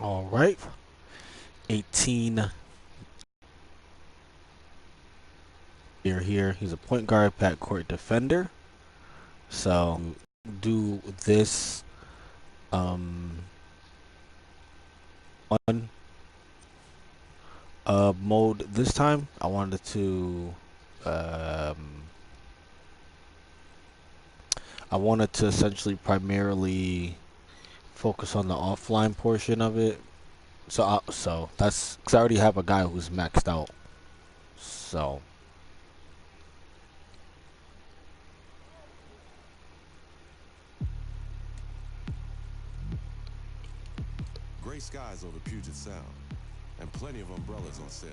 All right. 18 here. He's a point guard, backcourt defender. So do this um on mode this time. Um I wanted to essentially primarily focus on the offline portion of it. So that's because I already have a guy who's maxed out. So Gray skies over Puget Sound, and plenty of umbrellas on sale.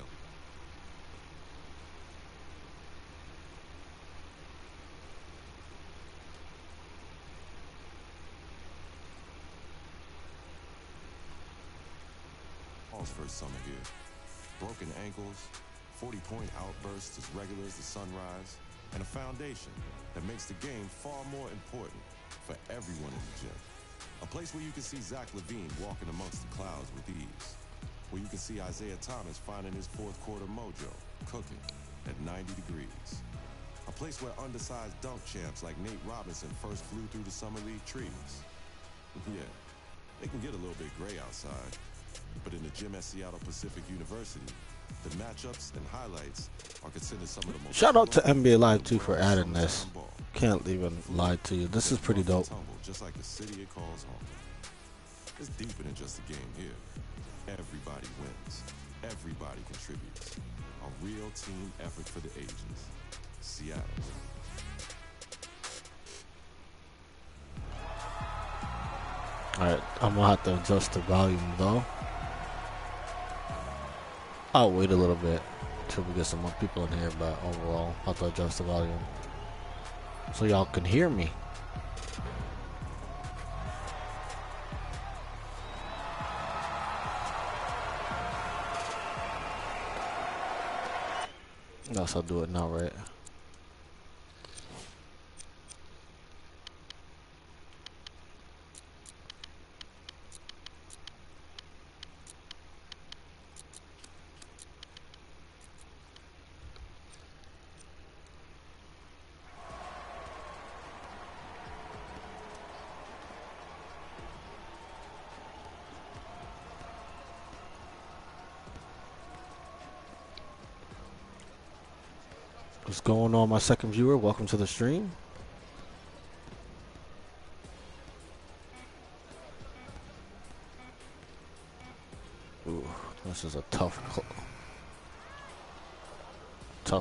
All's first summer here. Broken ankles, 40-point outbursts as regular as the sunrise, and a foundation that makes the game far more important for everyone in the gym. A place where you can see Zach LaVine walking amongst the clouds with ease. Where you can see Isaiah Thomas finding his fourth quarter mojo, cooking at 90 degrees. A place where undersized dunk champs like Nate Robinson first flew through the Summer League trees. Yeah, they can get a little bit gray outside, but in the gym at Seattle Pacific University, the matchups and highlights are considered some of the most shout out to colorful NBA Live and 2 for world adding this. summertime ball. Can't even lie to you. This is pretty dope. Just like the city it calls home. It's deeper than just a game here. Everybody wins. Everybody contributes. A real team effort for the ages. Seattle. Alright, I'm gonna have to adjust the volume though. I'll wait a little bit until we get some more people in here, but overall, I'll have to adjust the volume so y'all can hear me. Yes, I'll do it now, right? What's going on, my second viewer? Welcome to the stream. Ooh, this is a tough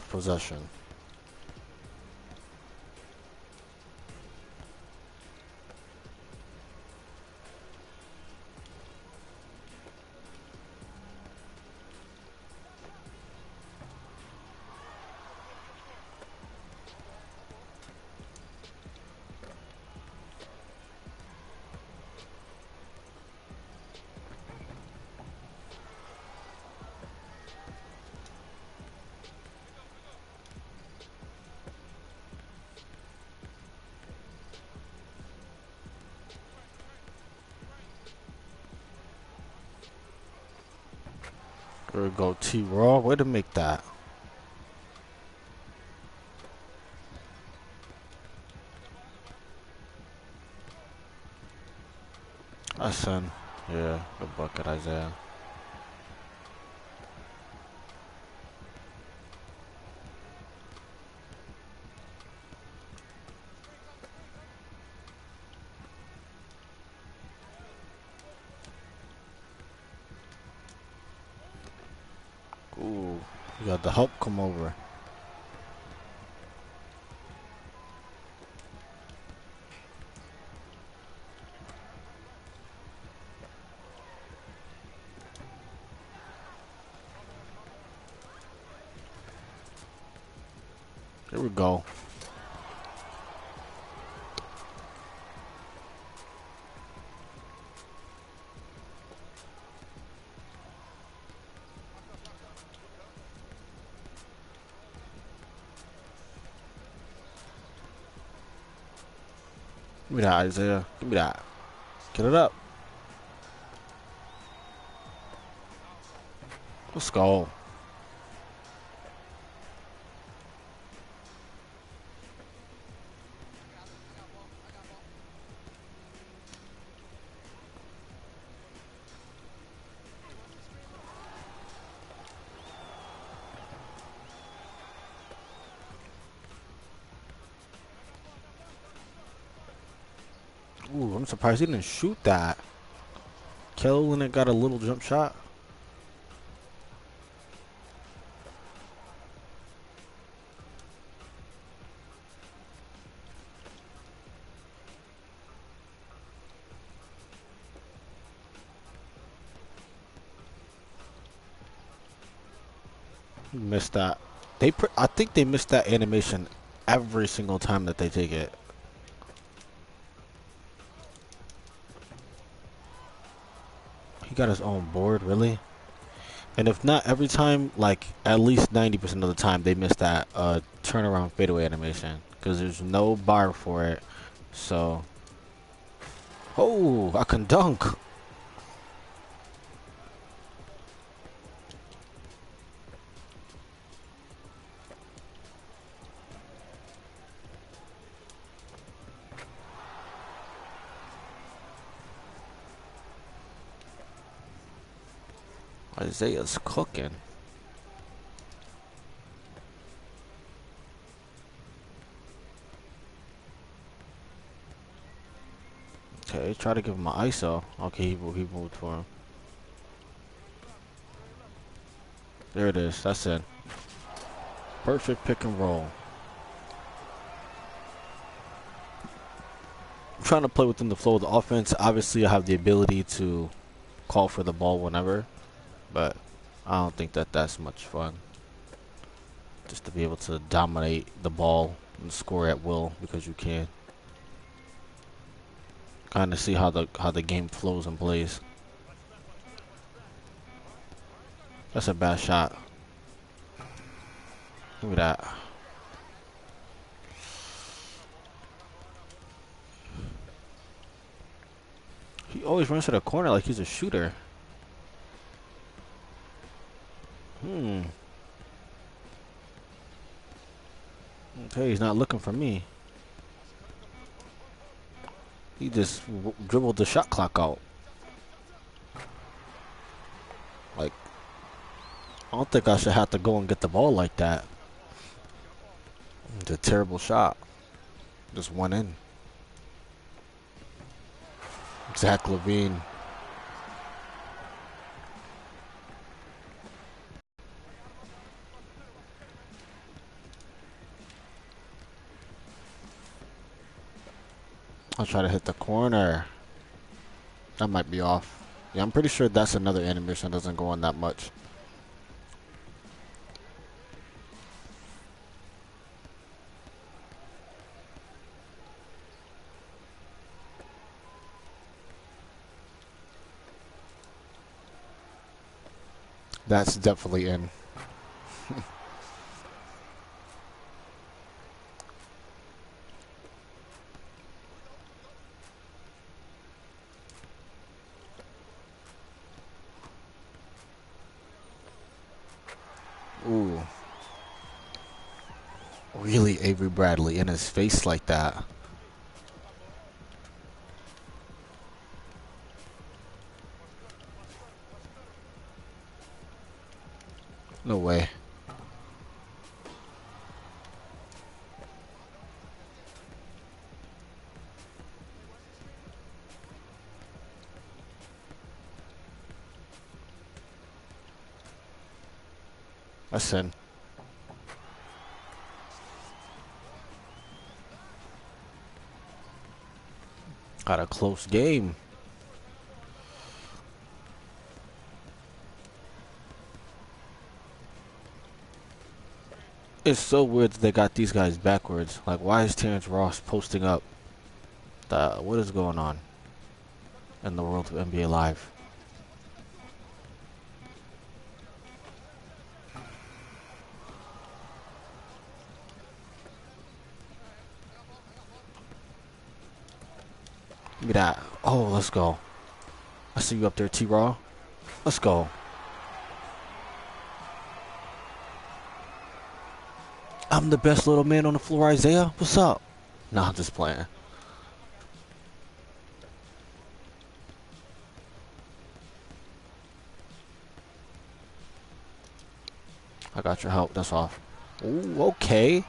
possession. There we go, T-Raw. Way to make that. I send. Yeah, good bucket, Isaiah. Ooh, you got the help come over. Here we go. Give me that, Isaiah. Give me that. Get it up. Let's go. Ooh, I'm surprised he didn't shoot that. Kelly Olynyk got a little jump shot. He missed that. I think they missed that animation every single time that they take it. He got his own board, really? And if not every time, like at least 90% of the time, they miss that turnaround fadeaway animation because there's no bar for it. So, oh, I can dunk. Isaiah's cooking. Okay, try to give him an ISO. Okay, he moved for him. There it is. That's it. Perfect pick and roll. I'm trying to play within the flow of the offense. Obviously, I have the ability to call for the ball whenever, but I don't think that that's much fun. Just to be able to dominate the ball and score at will because you can. Kind of see how the game flows and plays. That's a bad shot. Give me that. He always runs to the corner like he's a shooter. Okay, he's not looking for me. He just dribbled the shot clock out. Like, I don't think I should have to go and get the ball like that. It's a terrible shot. Just went in. Zach LaVine. I'll try to hit the corner. That might be off. Yeah, I'm pretty sure that's another animation that doesn't go on that much. That's definitely in. Ooh. Really Avery Bradley in his face like that. No way. That's in. Got a close game. It's so weird that they got these guys backwards. Like, why is Terrence Ross posting up? What is going on in the world of NBA Live? Give me that. Oh, let's go. I see you up there, T-Raw. Let's go. I'm the best little man on the floor, Isaiah. What's up? Nah, I'm just playing. I got your help. That's off. Ooh, okay.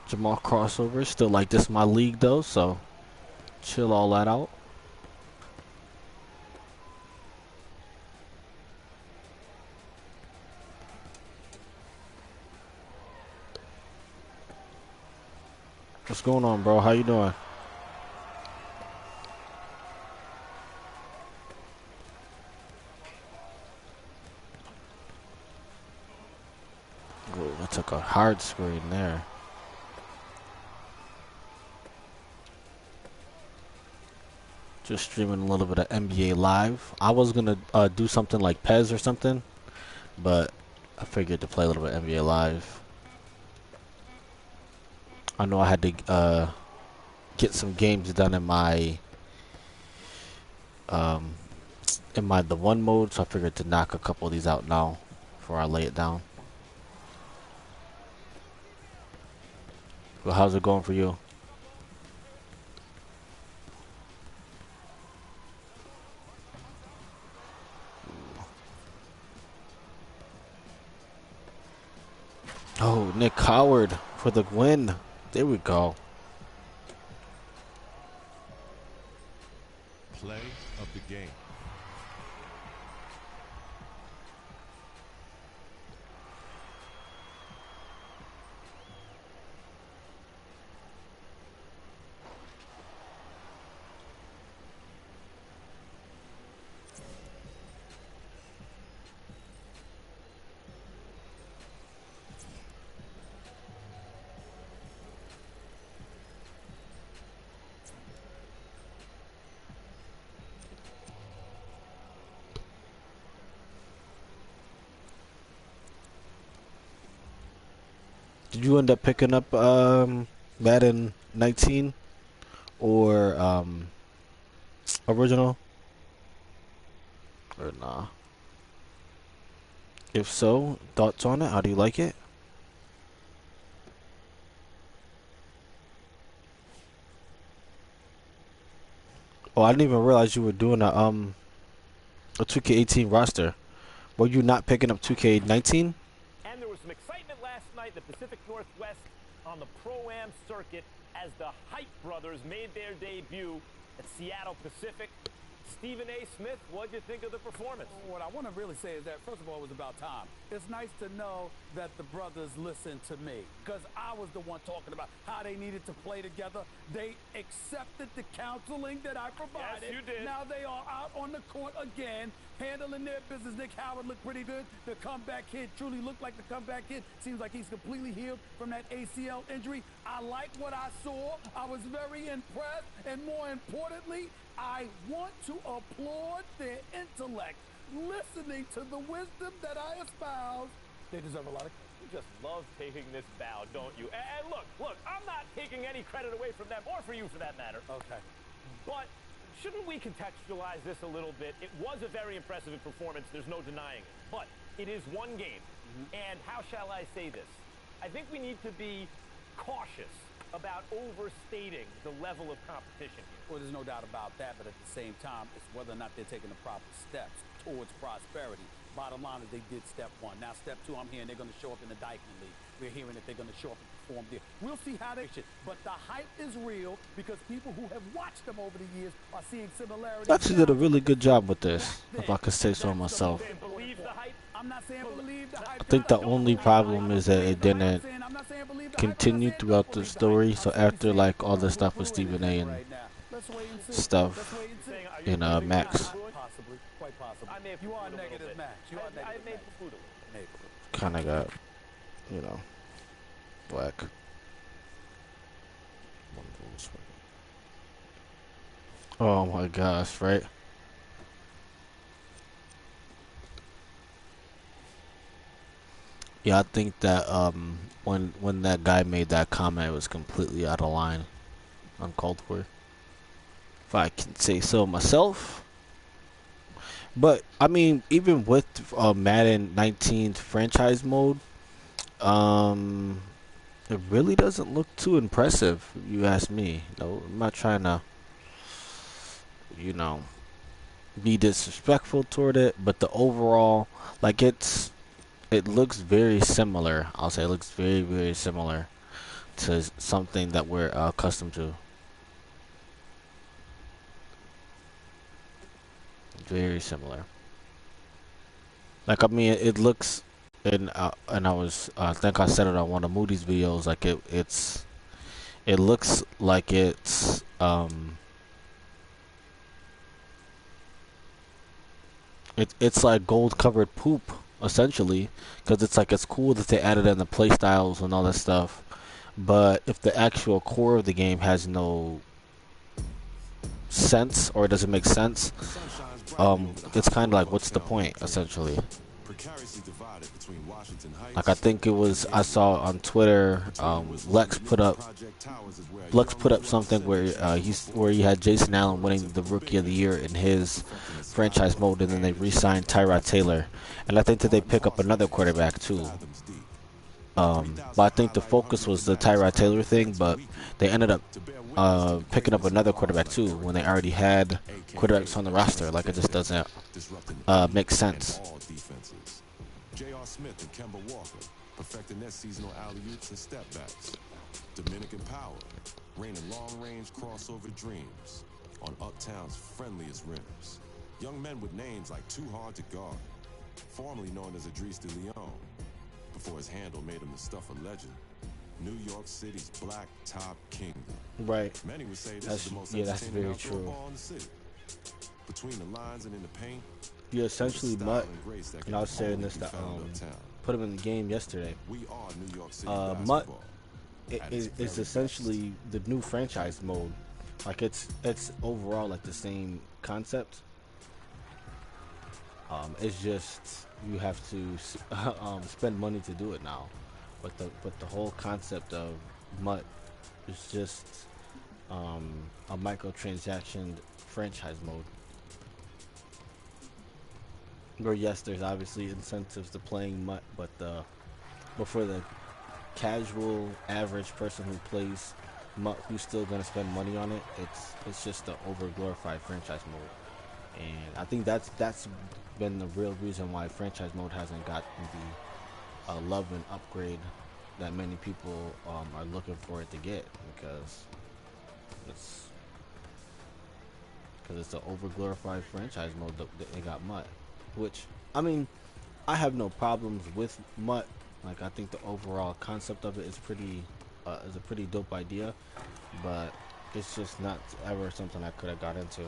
Jamal crossover. Still like this my league though, so chill all that out. What's going on, bro? How you doing? Ooh, I took a hard screen there. Just streaming a little bit of NBA Live. I was gonna do something like Pez or something, but I figured to play a little bit of NBA Live. I know I had to get some games done um, in my the one mode, so I figured to knock a couple of these out now before I lay it down. Well, how's it going for you? Oh, Nick Howard for the win. There we go. Play of the game. Did you end up picking up Madden 19 or original or nah? If so, thoughts on it? How do you like it? Oh, I didn't even realize you were doing a 2K18 roster. Were you not picking up 2K19? And there was some excitement last night in the Pacific Northwest on the Pro-Am circuit as the Hype Brothers made their debut at Seattle Pacific. Stephen A. Smith, what'd you think of the performance? What I want to really say is that, first of all, it was about time. It's nice to know that the brothers listened to me, because I was the one talking about how they needed to play together. They accepted the counseling that I provided. Yes, you did. Now they are out on the court again, handling their business. Nick Howard looked pretty good. The comeback kid truly looked like the comeback kid. Seems like he's completely healed from that ACL injury. I like what I saw. I was very impressed. And more importantly, I want to applaud their intellect, listening to the wisdom that I espouse. They deserve a lot of credit. You just love taking this bow, don't you? And look, I'm not taking any credit away from them, or for you for that matter. Okay. But shouldn't we contextualize this a little bit? It was a very impressive performance, there's no denying it. But it is one game. And how shall I say this? I think we need to be cautious about overstating the level of competition here. Well, there's no doubt about that, but at the same time, it's whether or not they're taking the proper steps towards prosperity. Bottom line is they did step one. Now, step two, I'm hearing they're going to show up in the Dykeman League. We're hearing that they're going to show up and perform there. We'll see how they should. But the hype is real because people who have watched them over the years are seeing similarities. Actually did a really good job with this, if I could say so myself. Believe the hype? I'm not saying believe the hype. I think the only problem is that it didn't continue throughout the story. So after like all the stuff with Stephen A. and stuff in Max, Possibly, quite possibly. I may have You are poo-pooed a little negative, bit. Max. You are I negative, may Max. have poo-pooed a little. Maybe. kind of got, you know, black. Oh my gosh, right? Yeah, I think that when that guy made that comment, it was completely out of line, uncalled for, if I can say so myself. But I mean, even with Madden 19 franchise mode, um, It really doesn't look too impressive, you ask me. No, I'm not trying to, you know, be disrespectful toward it, but the overall, like it looks very similar. I'll say it looks very, very similar to something that we're accustomed to. Very similar. Like I mean, it looks, and I was, I think I said it on one of Moody's videos. Like it looks like it's like gold covered poop essentially, because it's like it's cool that they added in the play styles and all that stuff. But if the actual core of the game has no sense or it doesn't make sense, The sun shines brightly over the it's high kind of like profile what's the Skyline point Freeway, essentially? precariously divided between Washington Like I Heights think it and was I saw Inglewood. on Twitter, Between whistles Lex and put neon up project towers is where a Lex young put New up York something civic where dreams he's were where born. he had Jason Allen For a winning the typical Rookie of the billionaire Year in family, his perfecting the franchise skyline mode, and then and they the G's re-signed from Tyrod Washington Taylor, Heights. and I think that they Part and pick up parcel another of the quarterback history too. fathoms deep. But 3,000 I think the highlight focus was the reenactments Tyrod crown Taylor thing, events but weekly they ended up to bear witness to the picking up greatness of another artists quarterback like too Eric when they already Allen, had a.k.a. quarterbacks on the roster. Professor Like it just Dente, doesn't disrupting any make and sense. all defenses. J.R. Smith and Kemba Walker, perfecting their seasonal alley-oops and step-backs. Dominican Power, raining long-range crossover dreams on Uptown's friendliest rims. Young men with names like Too Hard to Guard, formerly known as Idris DeLeon, before his handle made him the stuff of legend. New York City's black top kingdom. Right. Many would say this That's is the most that's entertaining very outdoor true. ball in the city. Between the lines and in the paint, You there's a essentially style Mutt, and grace that and can I was saying only this be to found uptown. put him in the game yesterday. We are New York City Mutt basketball. At its is very essentially the new franchise mode. Like it's overall like the same concept. It's just you have to spend money to do it now. But the whole concept of Mutt is just a microtransaction franchise mode. Where yes, there's obviously incentives to playing Mutt, but for the casual average person who plays Mutt, who's still gonna spend money on it, it's just the over glorified franchise mode. And I think that's been the real reason why franchise mode hasn't gotten the love and upgrade that many people are looking for it to get, because it's it's an over glorified franchise mode that they got Mutt, which I mean I have no problems with Mutt. Like I think the overall concept of it is a pretty dope idea, but it's just not ever something I could have got into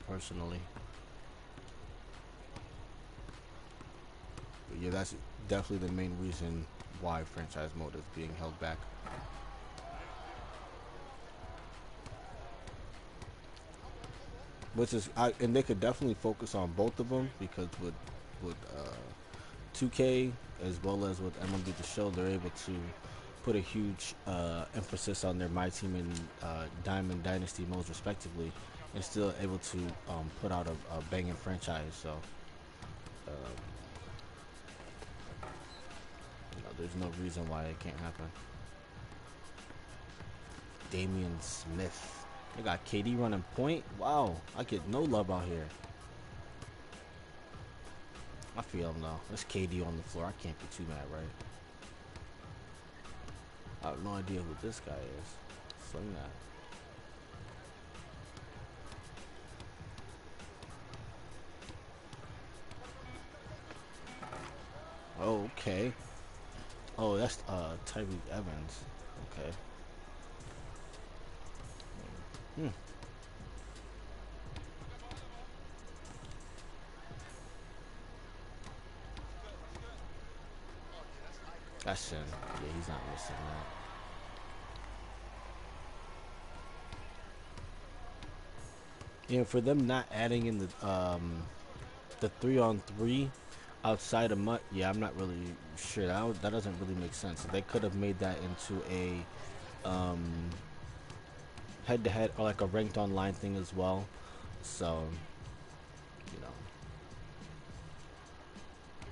personally. But yeah, that's definitely the main reason why franchise mode is being held back. Which is, and they could definitely focus on both of them, because with 2K as well as with MLB The Show, they're able to put a huge emphasis on their My Team and Diamond Dynasty modes respectively, and still able to put out a banging franchise. So there's no reason why it can't happen. Damian Smith. They got KD running point. Wow, I get no love out here. I feel him though. There's KD on the floor. I can't be too mad, right? I have no idea who this guy is. Sling that. Oh, okay. Oh, that's Tyreek Evans. Okay. Hmm. That's him. Yeah, he's not missing that. Yeah, for them not adding in the 3-on-3 outside of Mutt, yeah, I'm not really sure. That doesn't really make sense. They could have made that into a head-to-head or like a ranked online thing as well. So, you know,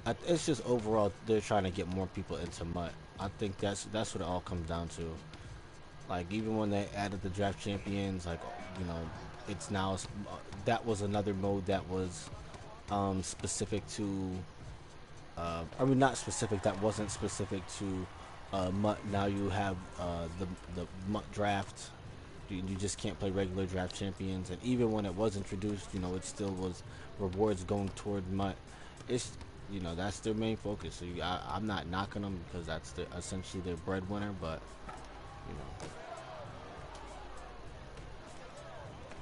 It's just overall they're trying to get more people into MUT. I think that's what it all comes down to. Like even when they added the draft champions, like you know, it's now that was another mode that was specific to. I mean, not specific. That wasn't specific to MUT. Now you have the MUT draft. You just can't play regular draft champions. And even when it was introduced, you know, it still was rewards going toward MUT. It's you know that's their main focus. So I'm not knocking them because that's essentially their breadwinner. But you know,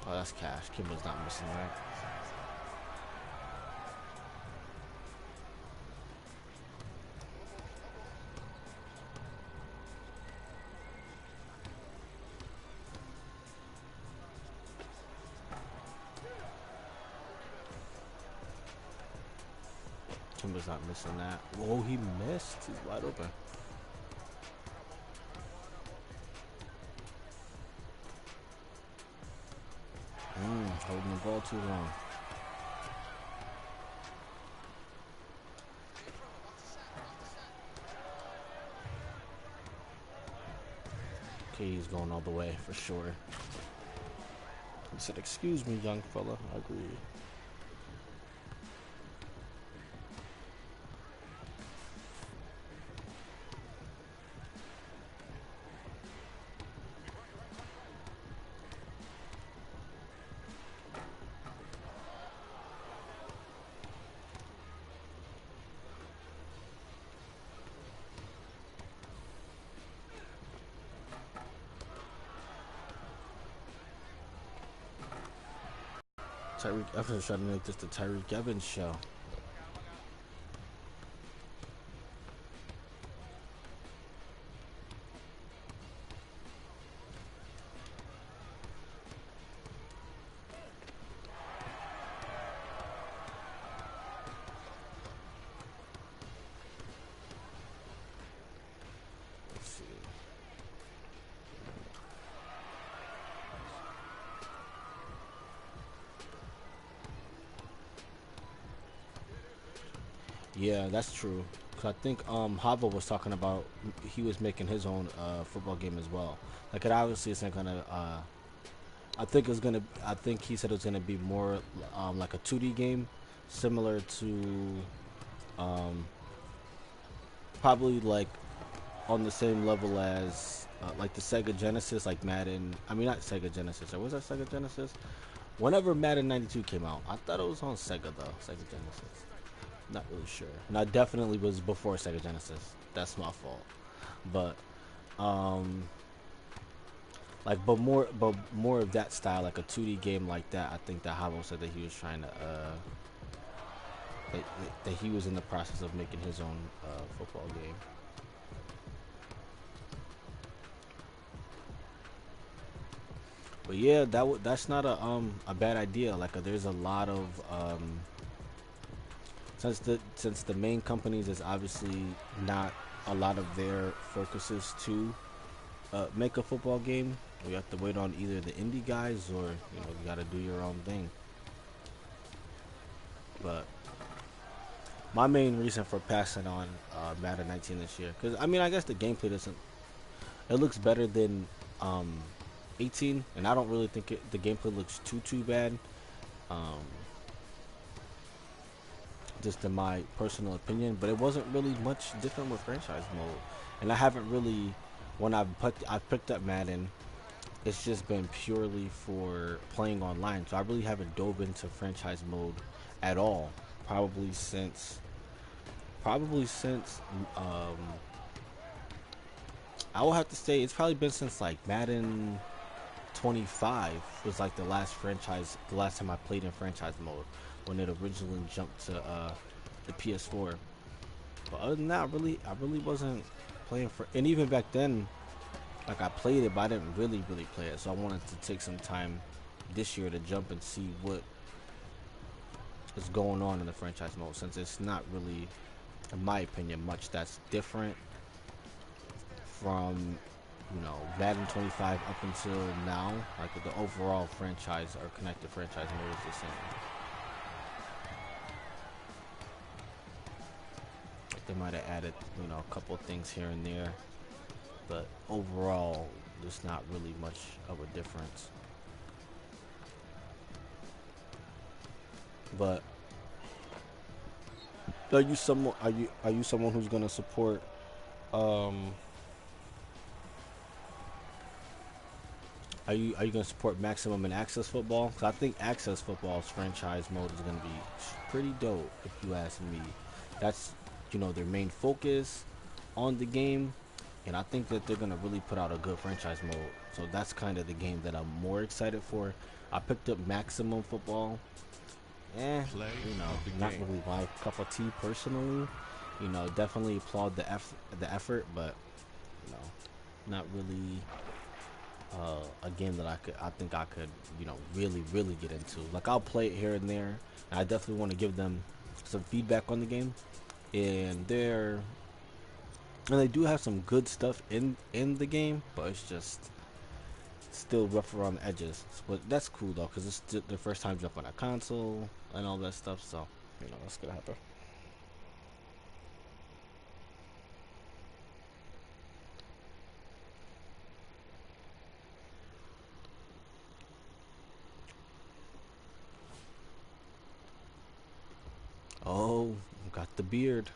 oh that's cash. Kimba's not missing that. Kimba's not missing that. Whoa, he missed. He's wide open. Holding the ball too long. Okay, he's going all the way for sure. He said, "Excuse me, young fella." I agree. Tyreek Evans trying to make this the Tyreek Evans show. Let's see. Yeah, that's true. 'Cause I think Hava was talking about he was making his own football game as well. Like it obviously isn't gonna. I think it's gonna. I think he said it's gonna be more like a 2D game, similar to um, probably like on the same level as like the Sega Genesis, like Madden. I mean, not Sega Genesis. Or was that Sega Genesis? Whenever Madden '92 came out, I thought it was on Sega though. Sega Genesis. Not really sure. No, it definitely was before Sega Genesis. That's my fault. But um, but more of that style, like a 2D game like that. I think that Havo said that he was trying to that he was in the process of making his own football game. But yeah, that's not a bad idea. Like there's a lot of since the main companies is obviously not a lot of their focuses to make a football game. We have to wait on either the indie guys or you got to do your own thing. But my main reason for passing on Madden 19 this year, because I mean I guess the gameplay doesn't. It looks better than 18, and I don't really think the gameplay looks too bad. Um, just in my personal opinion, but it wasn't really much different with franchise mode. And I haven't really, when I've picked up Madden, it's just been purely for playing online. So I really haven't dove into franchise mode at all. Probably since um, I will have to say it's probably been since like Madden 25 was like the last time I played in franchise mode when it originally jumped to the PS4. But other than that, I really wasn't playing for. And even back then, like I played it, but I didn't really play it. So I wanted to take some time this year to jump and see what is going on in the franchise mode, since it's not really, in my opinion, much that's different from Madden 25 up until now. Like the overall franchise or connected franchise mode is the same. they might have added, you know, a couple things here and there, but overall, there's not really much of a difference. But are you someone? Are you someone who's gonna support? Are you gonna support Maximum and Access Football? Because I think Access Football's franchise mode is gonna be pretty dope, if you ask me. That's, you know, their main focus on the game, and I think that they're gonna really put out a good franchise mode. So that's kind of the game that I'm more excited for. I picked up Maximum Football. You know, not really my cup of tea personally. You know, definitely applaud the effort, but you know, not really a game that I think I could, you know, really get into. Like, I'll play it here and there, and I definitely want to give them some feedback on the game. And they do have some good stuff in the game, but it's just still rough around the edges. But that's cool though, because it's the first time jumping on a console and all that stuff, so you know, that's gonna happen. Oh, got the beard.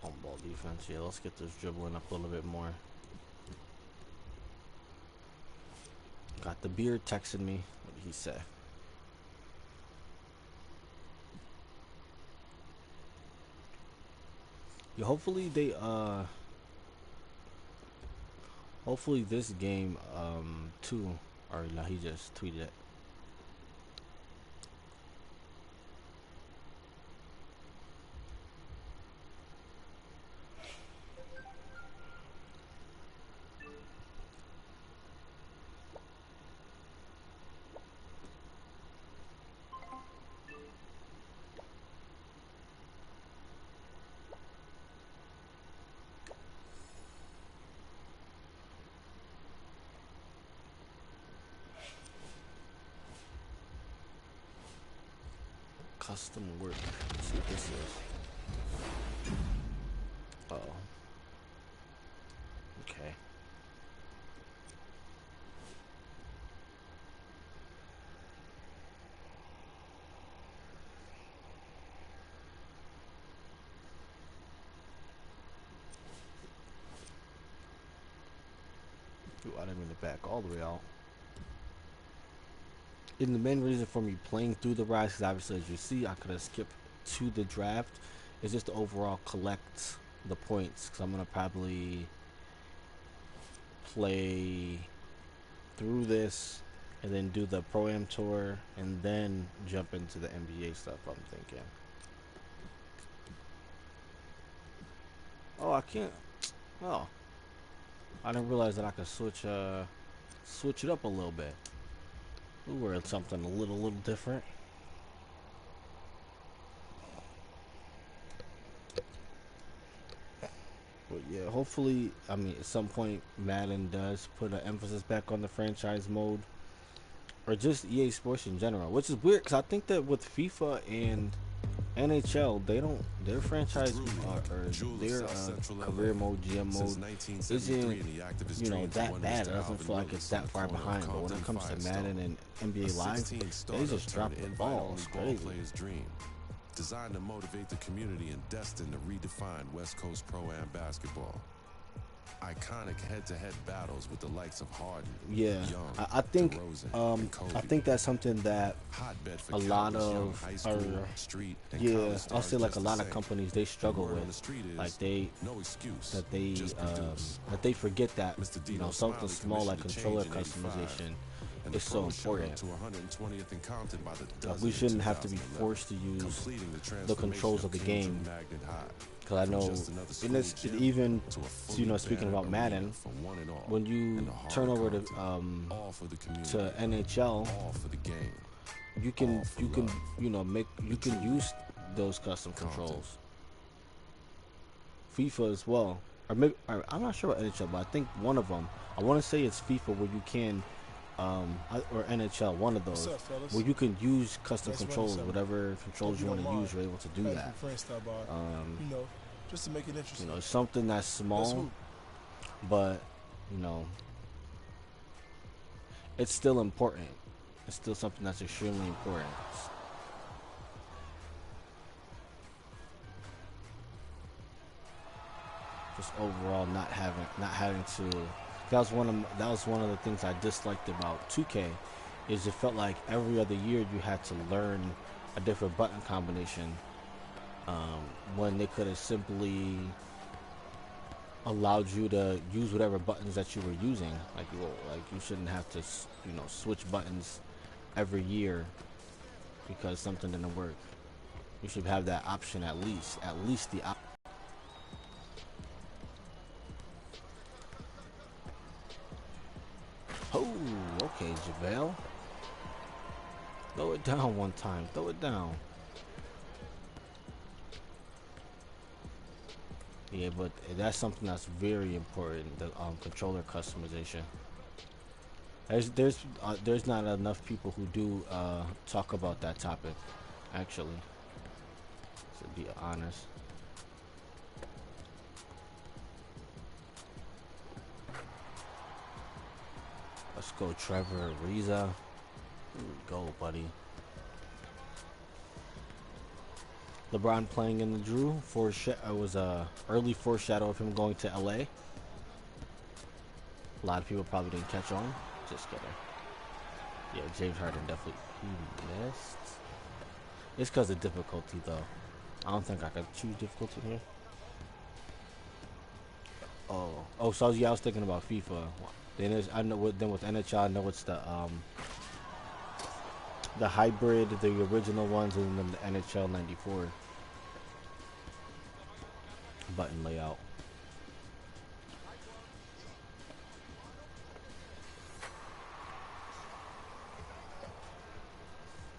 On ball defense. Yeah, let's get this dribbling up a little bit more. Got the beard texting me. What did he say? Yeah, hopefully this game too, or no, he just tweeted it. Custom work. Let's see what this is. Oh. Okay. Ooh, I didn't mean to back all the way out. And the main reason for me playing through the Rise, because obviously, as you see, I could have skipped to the draft, is just to overall collect the points. Because I'm going to probably play through this and then do the Pro-Am Tour and then jump into the NBA stuff, I'm thinking. Oh, I can't. Oh. I didn't realize that I could switch it up a little bit. We were in something a little different. But yeah, hopefully, I mean, at some point, Madden does put an emphasis back on the franchise mode, or just EA Sports in general, which is weird because I think that with FIFA and NHL, they don't, their franchise or their career mode, GM mode isn't, you know, that bad. It doesn't feel like it's that far behind. But when it comes to Madden and NBA Live, they just drop the ball. It's crazy. Designed to motivate the community and destined to redefine West Coast Pro-Am basketball. Iconic head-to-head battles with the likes of Harden, yeah, Young, I think DeRozan, and Kobe. I think that's something that a lot of street and yeah, I'll say like a lot of companies they struggle with, like they forget that, you know, something small like controller customization is so important. We shouldn't have to be forced to use the controls of the game. Because I know, in this, even, you know, speaking about Madden, when you turn over to NHL, you can you know, you can use those custom controls. FIFA as well, or maybe, I'm not sure about NHL, but I think one of them, I want to say it's FIFA, where you can or NHL, one of What's those, up, fellas? where you can use custom Let's run controls, something. whatever Hope controls you you want don't to mind. use, you're able to do Had that. some friends stop by. You know, just to make it You interesting. know, it's something that's Let's small, hoop. but you know, it's still important. It's still something that's extremely important. Just overall, not having to. That was one of the things I disliked about 2K, is it felt like every other year you had to learn a different button combination, when they could have simply allowed you to use whatever buttons that you were using. Like you shouldn't have to switch buttons every year because something didn't work. You should have that option at least the option. Oh, okay, JaVale. Throw it down one time. Throw it down. Yeah, but that's something that's very important. The controller customization. There's not enough people who do talk about that topic, actually. To be honest. Let's go, Trevor Ariza. Here we go, buddy. LeBron playing in the Drew. It was a early foreshadow of him going to LA. A lot of people probably didn't catch on. Just kidding. Yeah, James Harden definitely he missed. It's because of difficulty, though. I don't think I could choose difficulty here. Oh, so yeah, I was thinking about FIFA. Then I know. Then with NHL, I know it's the hybrid, the original ones, and then the NHL '94 button layout.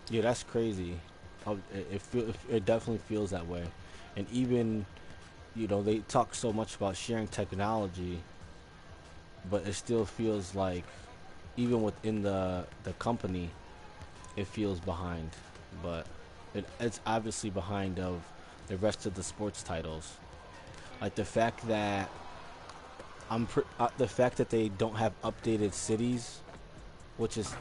Yeah, that's crazy. It definitely feels that way, and even they talk so much about sharing technology, but it still feels like even within the company, it feels behind. But it's obviously behind of the rest of the sports titles. Like the fact that the fact that they don't have updated cities, which is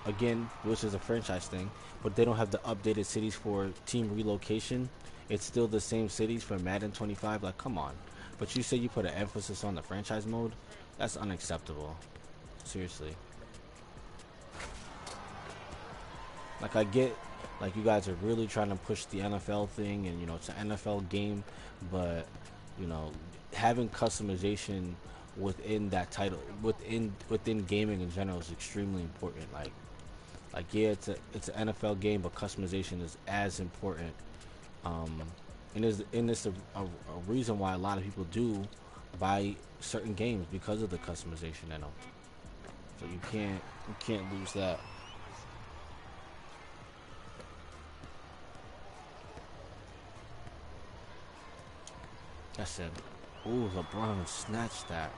again, which is a franchise thing, but they don't have the updated cities for team relocation. It's still the same cities for Madden 25. Like, come on. But you say you put an emphasis on the franchise mode? That's unacceptable. Seriously. Like, I get, like, you guys are really trying to push the NFL thing, and it's an NFL game, but having customization within that title, within gaming in general, is extremely important. Like yeah, it's an NFL game, but customization is as important. And there's a reason why a lot of people do buy certain games because of the customization in them. So you can't lose that. That's it. Ooh, LeBron snatched that.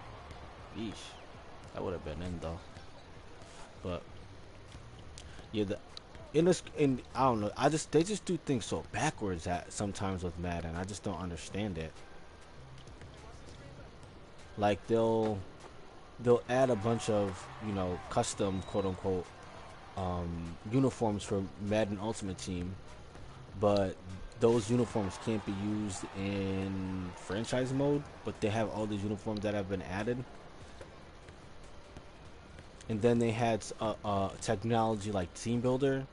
Yeesh. That would have been in though. But yeah, I don't know. They just do things so backwards at sometimes with Madden. I just don't understand it. Like they'll add a bunch of custom quote unquote uniforms for Madden Ultimate Team, but those uniforms can't be used in franchise mode. But they have all these uniforms that have been added. And then they had technology like Team Builder,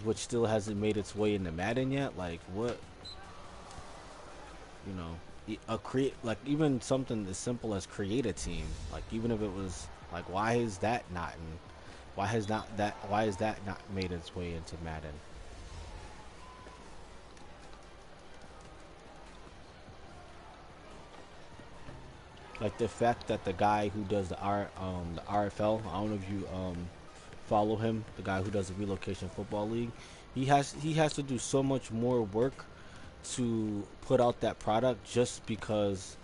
which still hasn't made its way into Madden yet. Like what? Like even something as simple as create a team. Like even if it was like, why is that not in? Why is that not made its way into Madden? Like the fact that the guy who does the RFL, I don't know if you follow him, the guy who does the Relocation Football League, he has to do so much more work to put out that product just because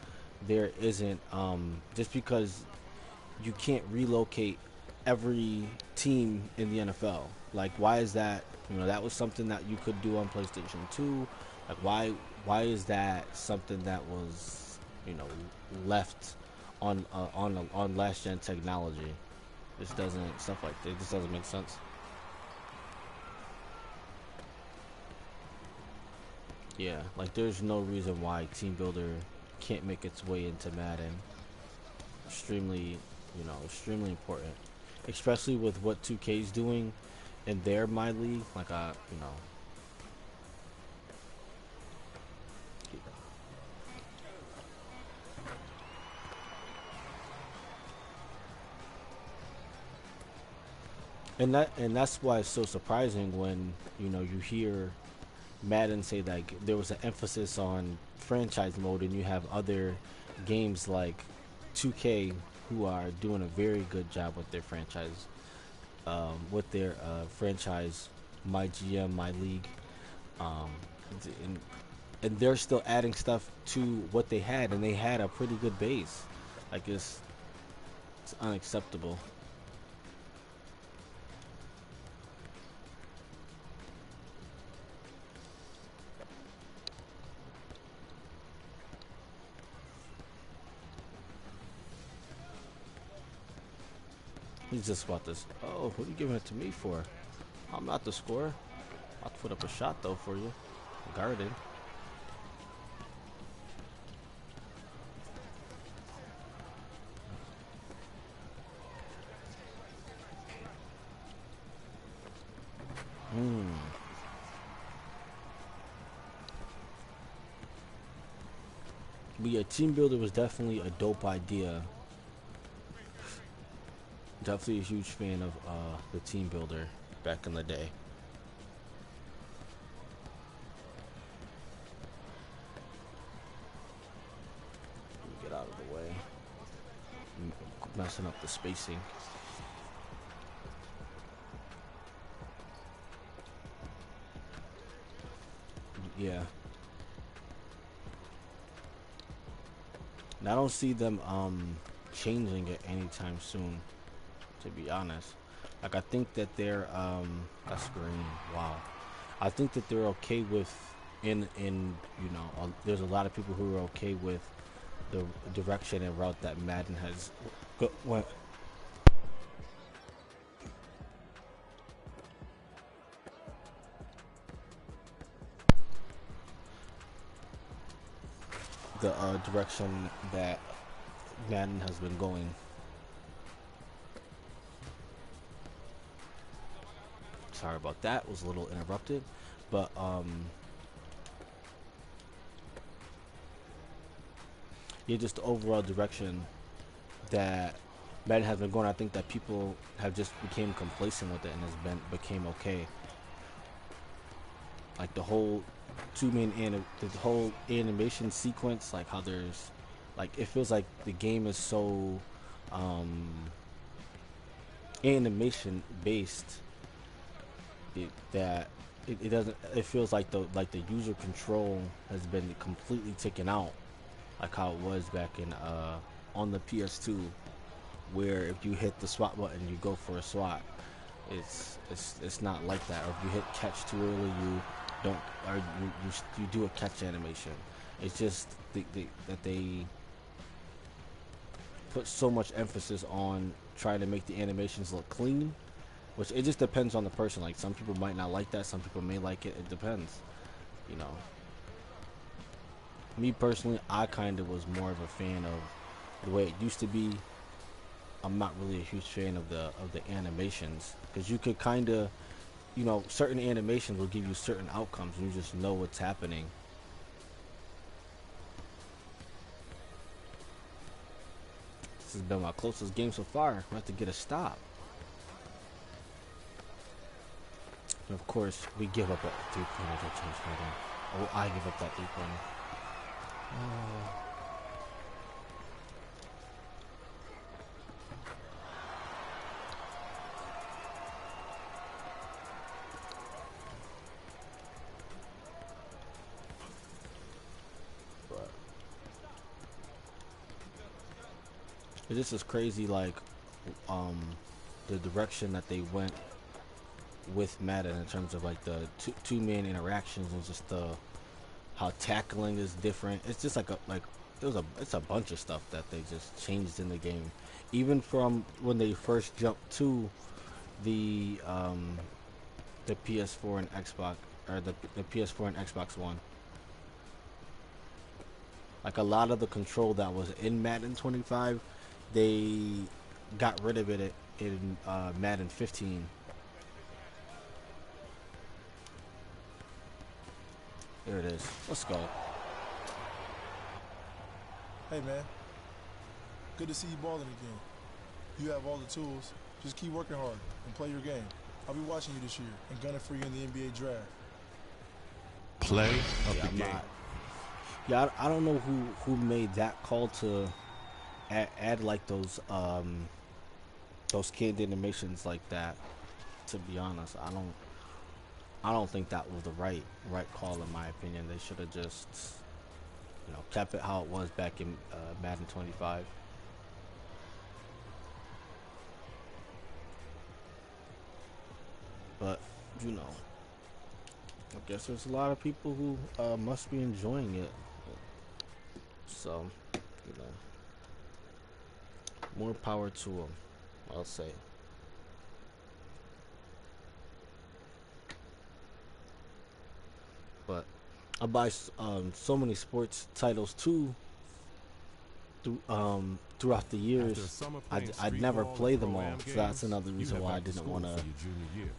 there isn't just because you can't relocate every team in the NFL. Like, why is that? You know, that was something that you could do on PlayStation 2. Like, why is that something that was, you know, left on last gen technology? This doesn't stuff like that. This doesn't make sense. Yeah, like there's no reason why Team Builder can't make its way into Madden. Extremely, you know, extremely important, especially with what 2K's doing in their My League. Like, you know, and that's why it's so surprising when, you know, you hear Madden say that there was an emphasis on franchise mode, and you have other games like 2K who are doing a very good job with their franchise, franchise, My GM, My League, um, and they're still adding stuff to what they had, and they had a pretty good base. Like, it's unacceptable. He's just about this. Oh, what are you giving it to me for? I'm not the scorer. I'll put up a shot though for you. Guarded. But yeah, Team Builder was definitely a dope idea. Definitely a huge fan of the Team Builder back in the day. Get out of the way. Messing up the spacing. Yeah. And I don't see them changing it anytime soon, to be honest. Like, I think that they're that's green. Wow. I think that they're okay with in you know, there's a lot of people who are okay with the direction and route that Madden has went. The direction that Madden has been going. Sorry about that. Was a little interrupted, but yeah, just the overall direction that Madden has been going. I think that people have just became complacent with it and became okay. Like the whole the whole animation sequence, like how there's, like, it feels like the game is so animation based that it doesn't. It feels like the user control has been completely taken out, like how it was back in on the PS2, where if you hit the SWAT button, you go for a SWAT. It's not like that. Or if you hit catch too early, you don't, or you do a catch animation. It's just that they put so much emphasis on trying to make the animations look clean, which it just depends on the person. Like, some people might not like that, some people may like it. It depends, you know. Me personally, I kind of was more of a fan of the way it used to be. I'm not really a huge fan of the animations, because you could kind of, you know, certain animations will give you certain outcomes and you just know what's happening. This has been my closest game so far. I have to get a stop. And of course, we give up a 3-pointer to change my game. Oh, I give up that 3-pointer. Oh. This is crazy. Like, the direction that they went with Madden in terms of like the two-man interactions and just the how tackling is different. It's just like it's a bunch of stuff that they just changed in the game, even from when they first jumped to the PS4 and Xbox, or the PS4 and Xbox One. Like a lot of the control that was in Madden 25, they got rid of it in Madden 15. There it is. Let's go. Hey, man. Good to see you balling again. You have all the tools. Just keep working hard and play your game. I'll be watching you this year and gunning for you in the NBA draft. Play of the game. Yeah, I don't know who made that call to add like those canned animations like that. To be honest, I don't think that was the right call in my opinion. They should have just, kept it how it was back in Madden 25. But I guess there's a lot of people who must be enjoying it. So, more power to them, I'll say. But I buy so many sports titles too. Throughout the years, I'd never play them all. So that's another reason why I didn't want to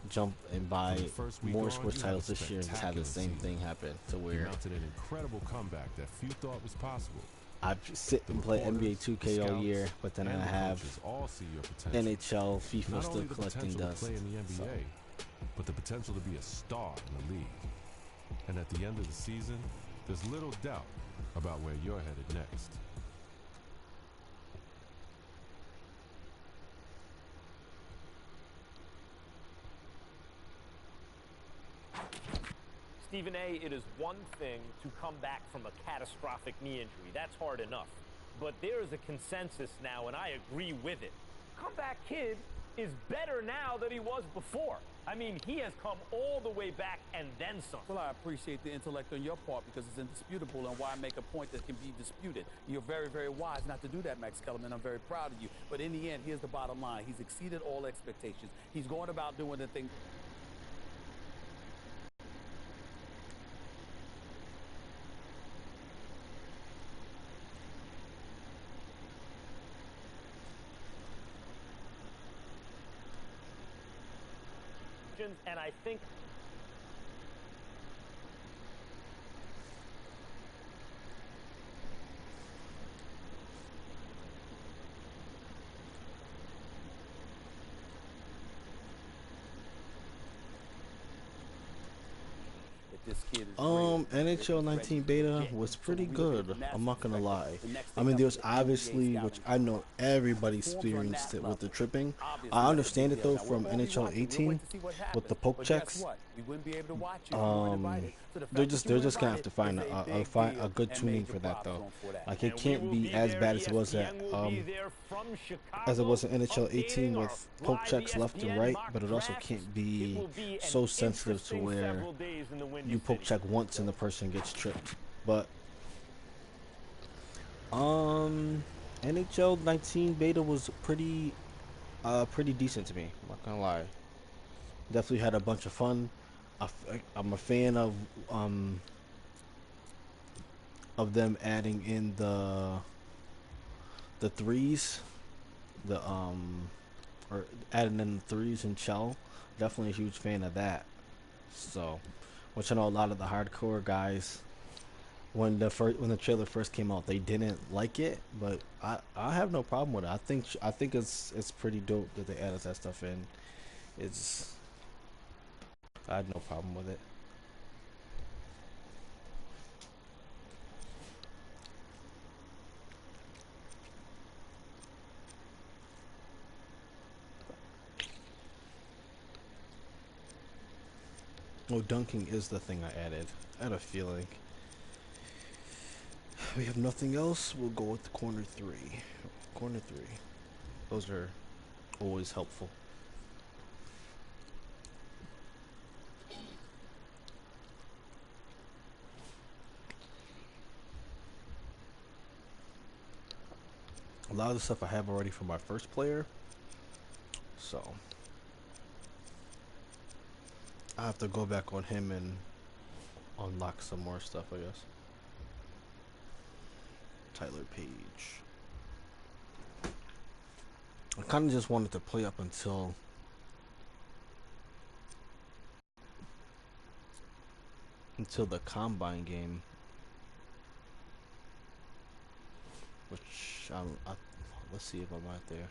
jump and buy more sports titles this year and just have the same thing happen to where mounted an incredible comeback that few thought was possible. I sit and play NBA 2K all year, but then I have NHL, FIFA still collecting dust. Play in the NBA, but the potential to be a star in the league. And at the end of the season, there's little doubt about where you're headed next. Stephen A., it is one thing to come back from a catastrophic knee injury. That's hard enough. But there is a consensus now, and I agree with it. Comeback Kid is better now than he was before. I mean, he has come all the way back and then some. Well, I appreciate the intellect on your part because it's indisputable, and why make a point that can be disputed. You're very, very wise not to do that, Max Kellerman. I'm very proud of you. But in the end, here's the bottom line. He's exceeded all expectations. He's going about doing the thing. And I think this kid is NHL 19 beta was pretty good. I'm not gonna lie. I mean, there's obviously, which I know everybody experienced it with the tripping. I understand it though from NHL 18 with the poke checks. They're just gonna have to find a good tuning for that though. Like it can't be as bad as it was at in NHL 18 with poke checks left and right, but it also can't be so sensitive to where you poke check once and the person gets tripped. But NHL 19 beta was pretty decent to me, I'm not gonna lie. Definitely had a bunch of fun. I'm a fan of them adding in the threes, or adding in the threes and Chell. Definitely a huge fan of that. So, which I know a lot of the hardcore guys, when the trailer first came out, they didn't like it, but I have no problem with it. I think it's pretty dope that they added that stuff in. I had no problem with it. Oh, dunking is the thing I added. I had a feeling. We have nothing else. We'll go with the corner three. Corner three. Those are always helpful. A lot of the stuff I have already for my first player, so I have to go back on him and unlock some more stuff, I guess. Tyler Page. I kind of just wanted to play up until the combine game, which let's see if I'm out there.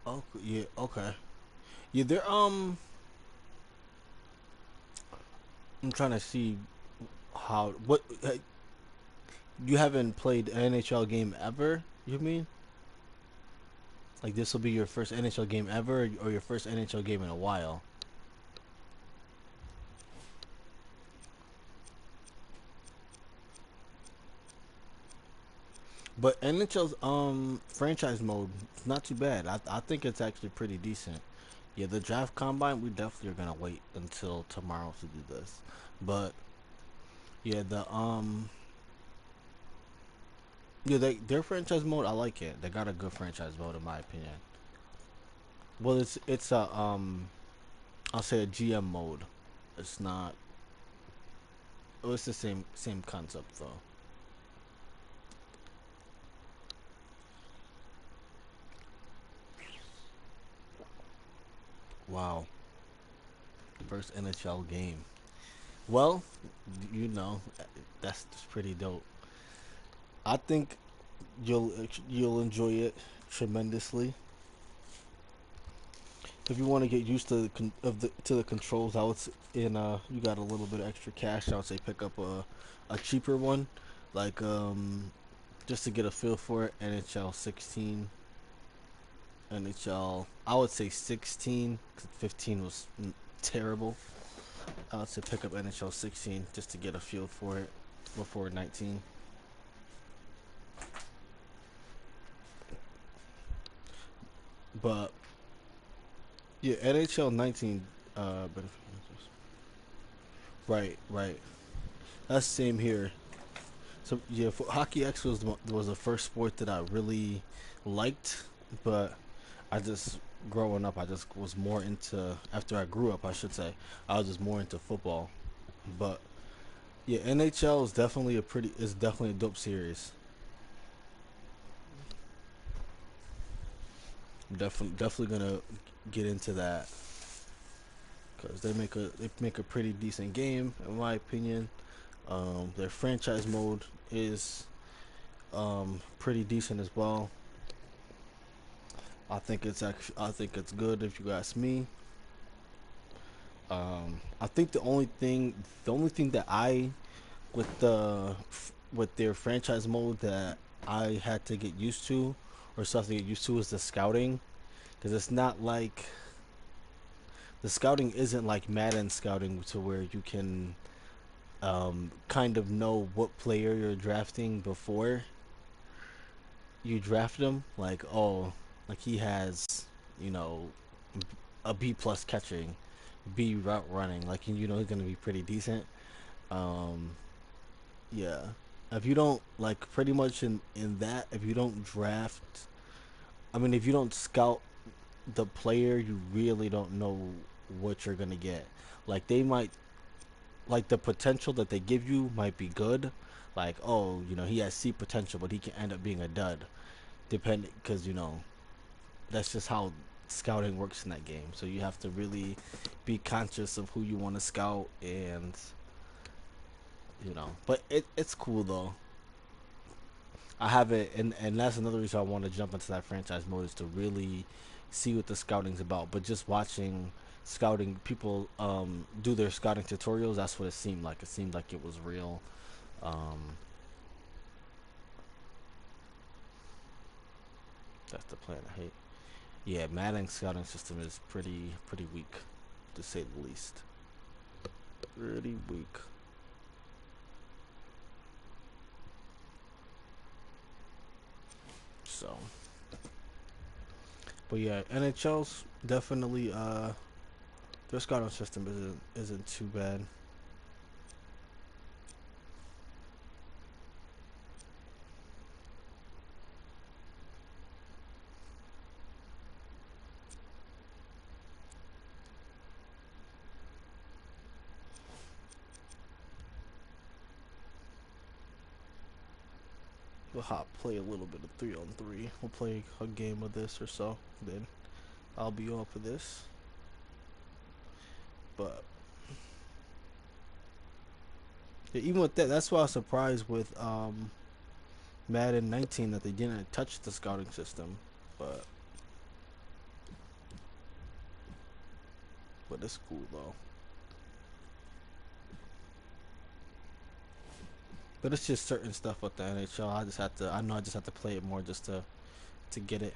Oh yeah, okay. Yeah, I'm trying to see what you haven't played an NHL game ever, you mean? Like this will be your first NHL game ever or your first NHL game in a while? But NHL's franchise mode is not too bad. I think it's actually pretty decent. Yeah, the draft combine we definitely are gonna wait until tomorrow to do this. But yeah, their franchise mode I like it. They got a good franchise mode in my opinion. Well, it's a I'll say a GM mode. It's not. Oh, it's the same concept though. Wow, first NHL game. Well, you know, that's pretty dope. I think you'll enjoy it tremendously. If you want to get used to the controls, I would you got a little bit of extra cash. I would say pick up a cheaper one, like just to get a feel for it. NHL 16, NHL. I would say 16. 'Cause 15 was terrible. I would say pick up NHL 16 just to get a feel for it before 19. But yeah, NHL 19. Right, right. That's the same here. So yeah, Hockey X was the first sport that I really liked, but I just growing up, I just was more into. After I grew up, I should say, I was just more into football. But yeah, NHL is definitely a dope series. Definitely gonna get into that because they make a pretty decent game in my opinion. Their franchise mode is pretty decent as well. I think it's good if you ask me. I think the only thing that with their franchise mode that I had to get used to, or something to get used to, is the scouting, because it's not like the scouting isn't like Madden scouting to where you can kind of know what player you're drafting before you draft him. Like, oh, like he has, you know, a B plus catching, B route running. Like, he's gonna be pretty decent. Um, yeah. If you don't like, pretty much in that, if you don't draft I mean, if you don't scout the player, you really don't know what you're gonna get. Like they might, like the potential that they give you might be good. Like, oh, you know, he has C potential, but he can end up being a dud, depending, because you know that's just how scouting works in that game. So you have to really be conscious of who you want to scout, and you know. But it's cool though. I have it, and that's another reason I want to jump into that franchise mode, is to really see what the scouting's about. But just watching scouting people do their scouting tutorials, that's what it seemed like. It seemed like it was real. Um, that's the plan. I hate. Yeah, Madden scouting system is pretty weak, to say the least. Pretty weak. So, but yeah, NHL's definitely their scouting system isn't too bad. We'll play a little bit of 3-on-3. We'll play a game of this or so. Then I'll be on for this. But yeah, even with that, that's why I was surprised with Madden 19 that they didn't touch the scouting system. But it's cool though. But it's just certain stuff with the NHL. I know I just have to play it more just to get it.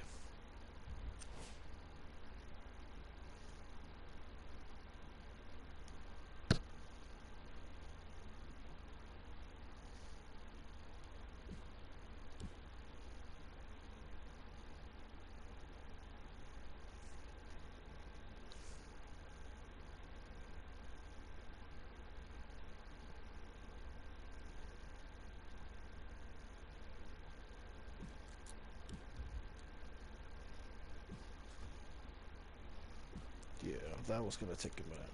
Yeah, that was gonna take a minute.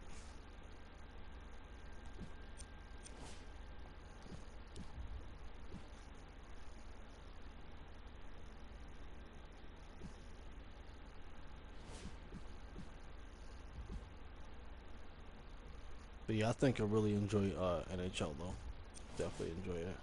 But yeah, I think I really enjoy NHL though. Definitely enjoy it.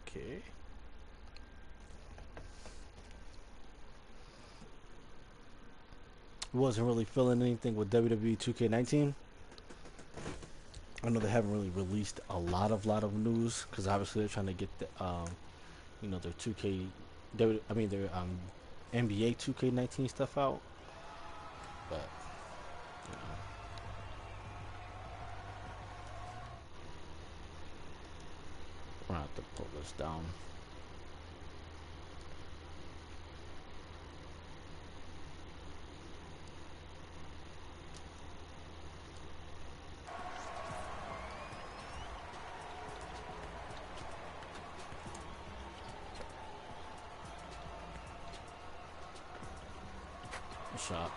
Okay. Wasn't really feeling anything with WWE 2K19. I know they haven't really released a lot of news because obviously they're trying to get the you know, their 2K, their NBA 2K19 stuff out. But you know, we're gonna have to pull this down. Shot.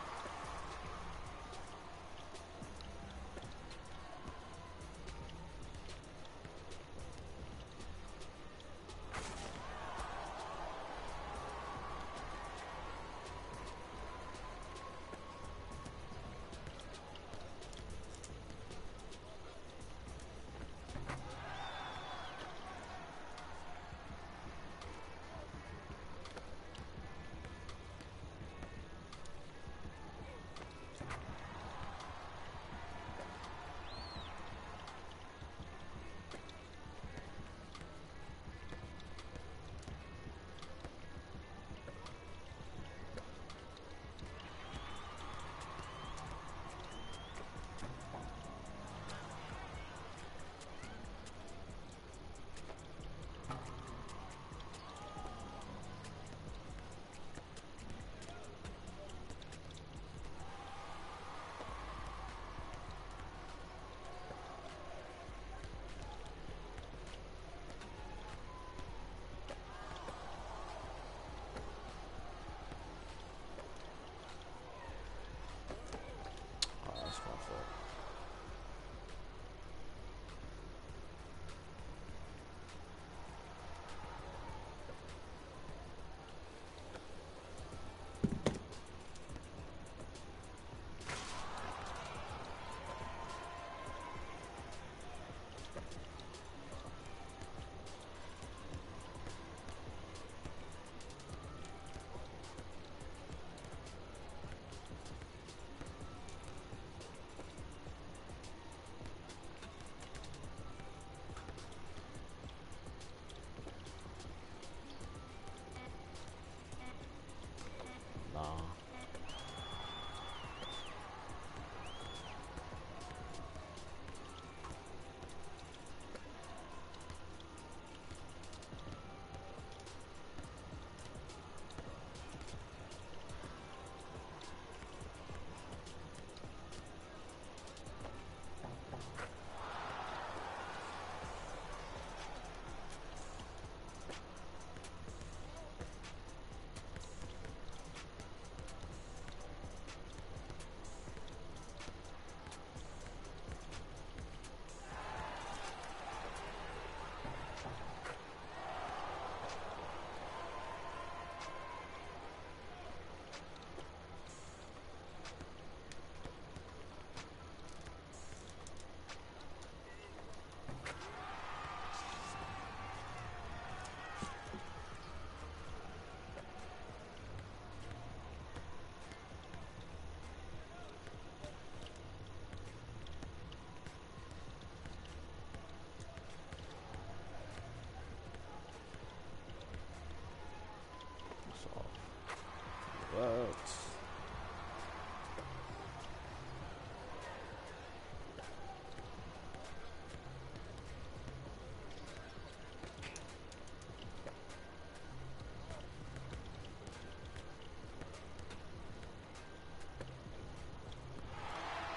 What?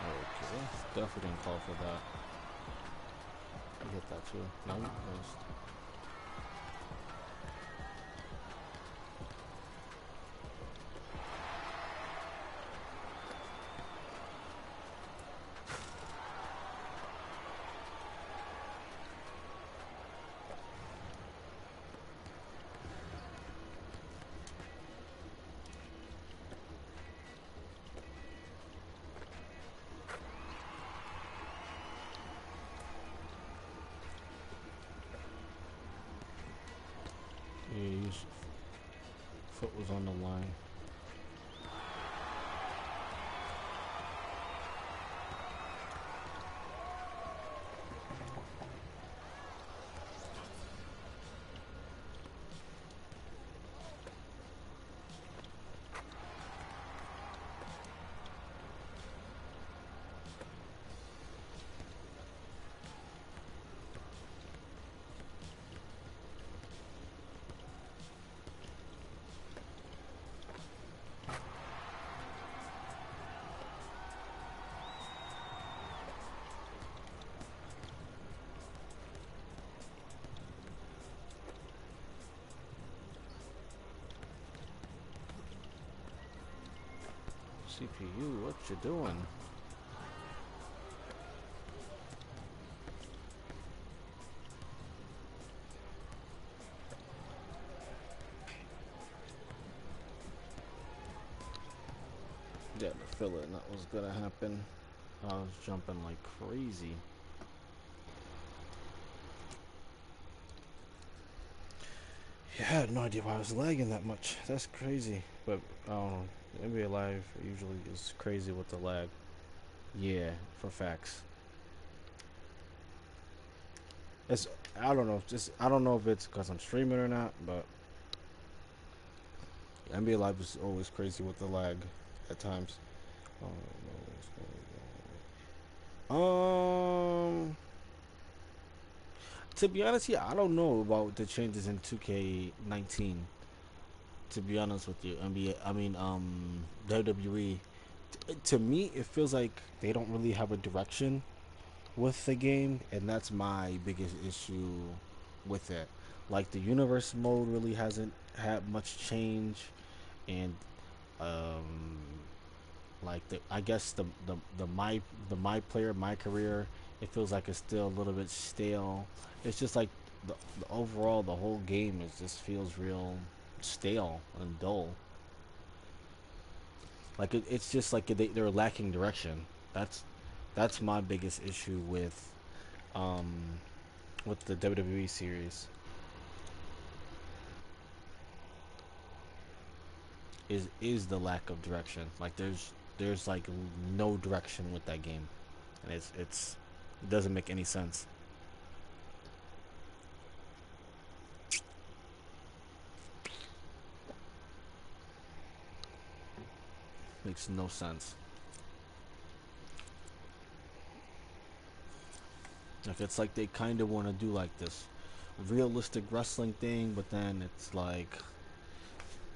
Okay, definitely didn't call for that. You hit that too. No, you missed. Yeah, his foot was on the line. CPU, what you doing? Yeah, the feeling that was gonna happen. I was jumping like crazy. Yeah, I had no idea why I was lagging that much. That's crazy. But I don't know. NBA Live usually is crazy with the lag. Yeah, for facts. It's I don't know. Just I don't know if it's because I'm streaming or not, but NBA Live is always crazy with the lag at times. I don't know what's going on. To be honest, yeah, I don't know about the changes in 2K19. To be honest with you, NBA, I mean, WWE. To me, it feels like they don't really have a direction with the game, and that's my biggest issue with it. Like the universe mode really hasn't had much change, and um, like I guess the my player my career, it feels like it's still a little bit stale. It's just like the overall the whole game is just feels real stale and dull. Like it's just like they're lacking direction. That's my biggest issue um with the WWE series is the lack of direction. Like there's like no direction with that game, and it doesn't make any sense. Makes no sense. Like it's like they kind of want to do like this realistic wrestling thing, but then it's like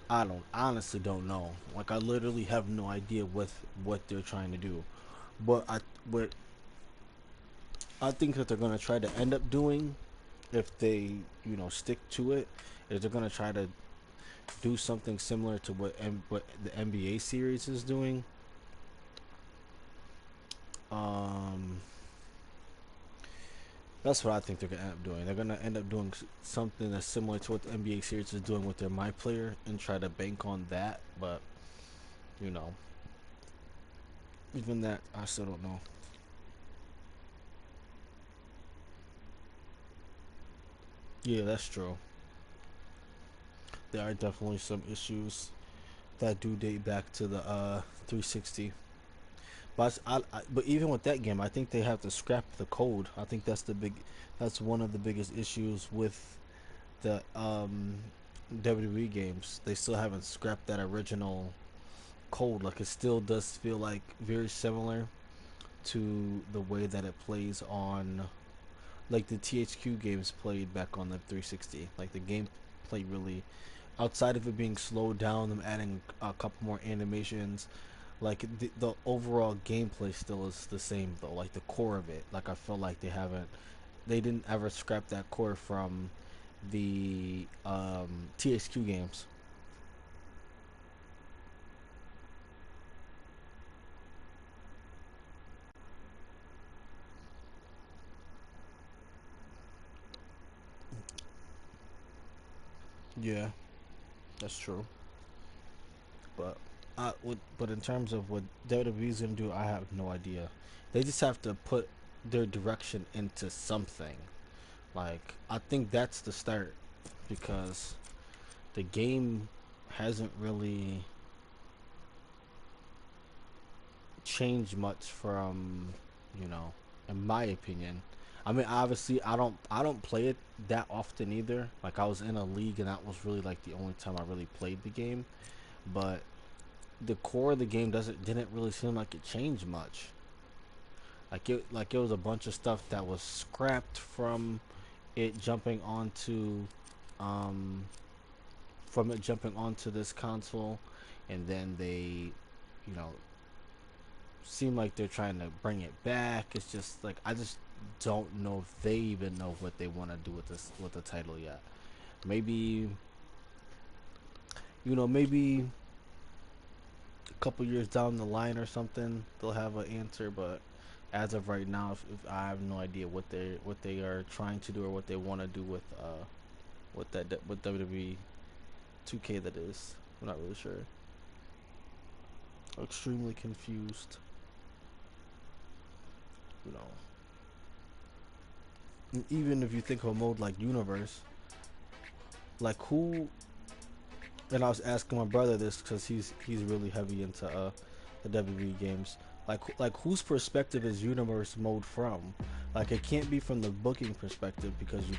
I don't honestly don't know. Like I literally have no idea what they're trying to do. But I think that they're gonna try to end up doing if they stick to it is they're gonna try to do something similar to what the NBA series is doing. Um, that's what I think they're gonna end up doing. They're gonna end up doing something that's similar to what the NBA series is doing with their My Player and try to bank on that. But you know, even that, I still don't know. Yeah, that's true. There are definitely some issues that do date back to the 360. But even with that game, I think they have to scrap the code. I think that's one of the biggest issues with the WWE games. They still haven't scrapped that original. cold. Like it still does feel like very similar to the way that it plays on like the THQ games played back on the 360. Like the gameplay really, outside of it being slowed down, them adding a couple more animations, like the overall gameplay still is the same though. Like the core of it, like I feel like they didn't ever scrap that core from the THQ games. Yeah, that's true. But but in terms of what WWE's gonna do, I have no idea. They just have to put their direction into something. Like I think that's the start because the game hasn't really changed much from, you know, in my opinion. I mean, obviously, I don't play it that often either. Like I was in a league, and that was really like the only time I really played the game. But the core of the game didn't really seem like it changed much. Like it was a bunch of stuff that was scrapped from it jumping onto um this console, and then they, you know, seem like they're trying to bring it back. It's just like I just don't know if they even know what they want to do with the title yet. Maybe, maybe a couple years down the line or something they'll have an answer, but as of right now, if I have no idea what they are trying to do or what they want to do with WWE 2K. That is, I'm not really sure. Extremely confused, you know. And even if you think of a mode like Universe, like who, and I was asking my brother this because he's really heavy into the WWE games. Like whose perspective is Universe mode from? Like it can't be from the booking perspective because you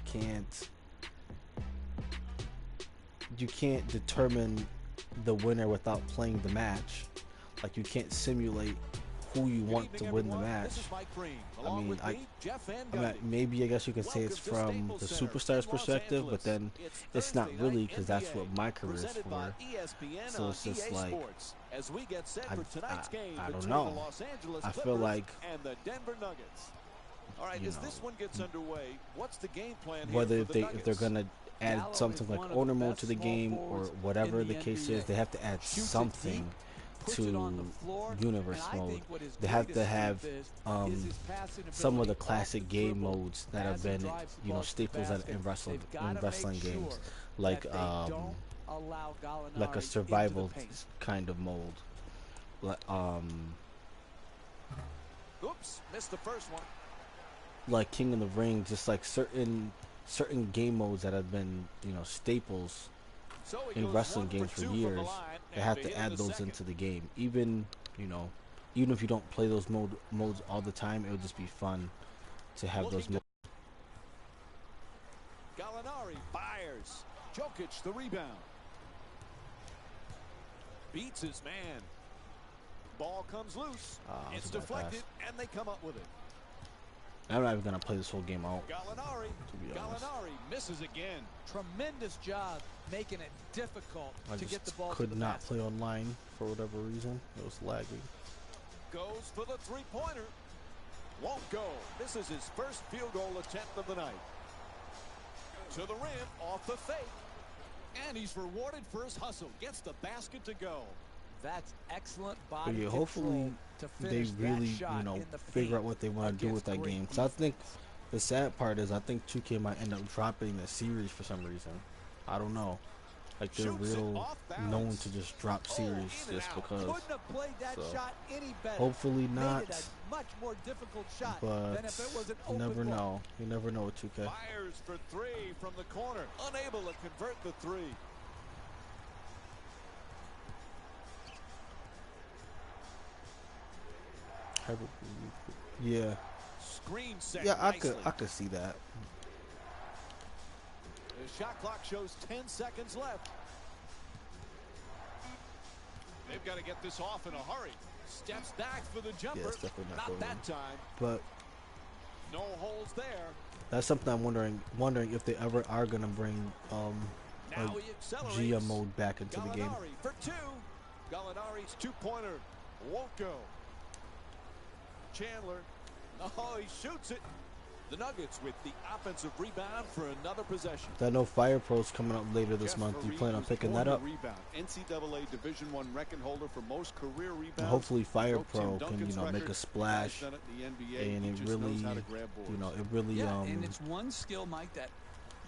can't determine the winner without playing the match. Like you can't simulate who you want to win the match. Maybe I guess you could say it's from the superstar's perspective, but then it's not really because that's what my career is for. So it's just like I don't know. I feel like you know whether if they're gonna add something like owner mode to the game or whatever the case is, they have to add something to universe mode. They have to have some of the classic game modes that have been staples in wrestling games, like a survival kind of mode, like Oops, missed the first one. like King of the Ring, just like certain game modes that have been staples in wrestling games for years. They have to add those into the game. Even if you don't play those modes all the time, it would just be fun to have those modes. Gallinari fires. Jokic the rebound. Beats his man. Ball comes loose. It's deflected, and they come up with it. I'm not even gonna play this whole game out. Gallinari. To be honest, Gallinari misses again. Tremendous job making it difficult I to get the just ball could to the not basket. play online for whatever reason. It was lagging. Goes for the three-pointer. Won't go. This is his first field goal attempt of the night. To the rim, off the fake. And he's rewarded for his hustle. Gets the basket to go. That's excellent But body yeah, control hopefully to they finish really, that shot in the figure paint out what they want to do with against that great game. So I think defense. the sad part is I think 2K might end up dropping the series for some reason. I don't know. Like they're Shoots it real off balance. known to just drop series in and just out. because. Couldn't have played that So, shot any better. hopefully Made not, it a much more difficult shot but than if it was an you open never look. know. You never know with 2K. Fires for three from the corner. Unable to convert the three. Yeah, Screen set yeah, nicely. I could see that. The shot clock shows 10 seconds left. They've got to get this off in a hurry. Steps back for the jumper. Yeah, it's definitely not Not going that in. time. But No holes there. that's something I'm wondering if they ever are gonna bring Now like he accelerates. GM mode back into the game. Gallinari for two. Gallinari's two-pointer won't go. Chandler. Oh, he shoots it. The Nuggets with the offensive rebound for another possession. I know Fire Pro's coming up later this month. Do you plan on picking that up? Rebound. NCAA Division I record holder for most career rebounds. And hopefully Fire Broke Tim Pro can, Duncan's make a record. splash, Done it in the NBA. and He it just really, knows how to grab boards. it really, Yeah, and it's one skill, Mike, that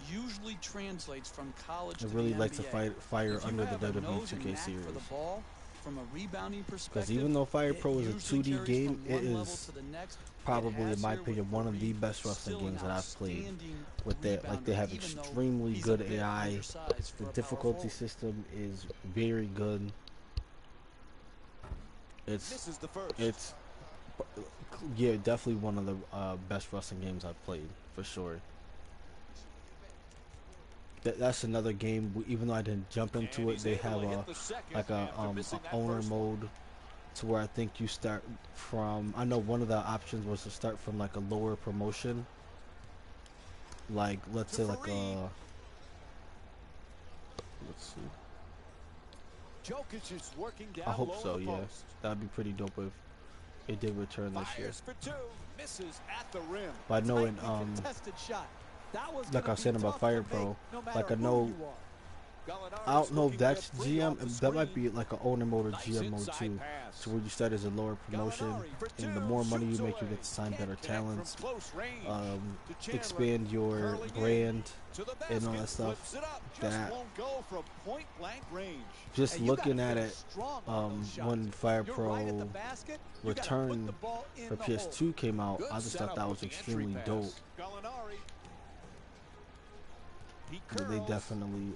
usually translates from college it to really the likes to NBA. fire If you under the have a WWE nose and 2K knack series. for the ball, from a rebounding perspective, Because even though Fire it Pro is a usually 2D carries game, from it one level is to the next. probably, It has in my here opinion, with one of the Fareed, best wrestling still an games that I've played. outstanding With that, like they have rebounder, even though extremely he's a good bit AI. undersized for The a difficulty power forward. system is very good. Misses the first. It's yeah, definitely one of the best wrestling games I've played for sure. That's another game. Even though I didn't jump into And it, he's they able to have hit a the second like a after missing that owner first one. mode, to where I think you start from. I know one of the options was to start from like a lower promotion, like let's say like a. Let's see. Jokic is working down I hope low so. in the Yeah, post. that'd be pretty dope if it did return this year. Fires for two. Misses at the rim. But I know in Tightly contested shot. That was like gonna I was be saying about tough Fire to Pro, make, no matter like I who know. you are. Gallinari's I don't know if looking that's for a three off the GM. That might screen. be like an owner mode or Nice GM mode inside too. pass. So where you start as a lower promotion, Gallinari for and the two, more money you shoots make, you away. get to sign Can't better connect from talents, close range. To Chandler, expand your curling in brand, to the and all basket, that stuff. flips it up, just That won't go from point blank range. just And you gotta looking at finish it, strong on those shots. when Fire You're Pro right at the basket, you gotta put Return the ball in for the hole. PS2 came out, Good I just setup thought that with was the entry extremely pass. dope. Gallinari. He But they curls, definitely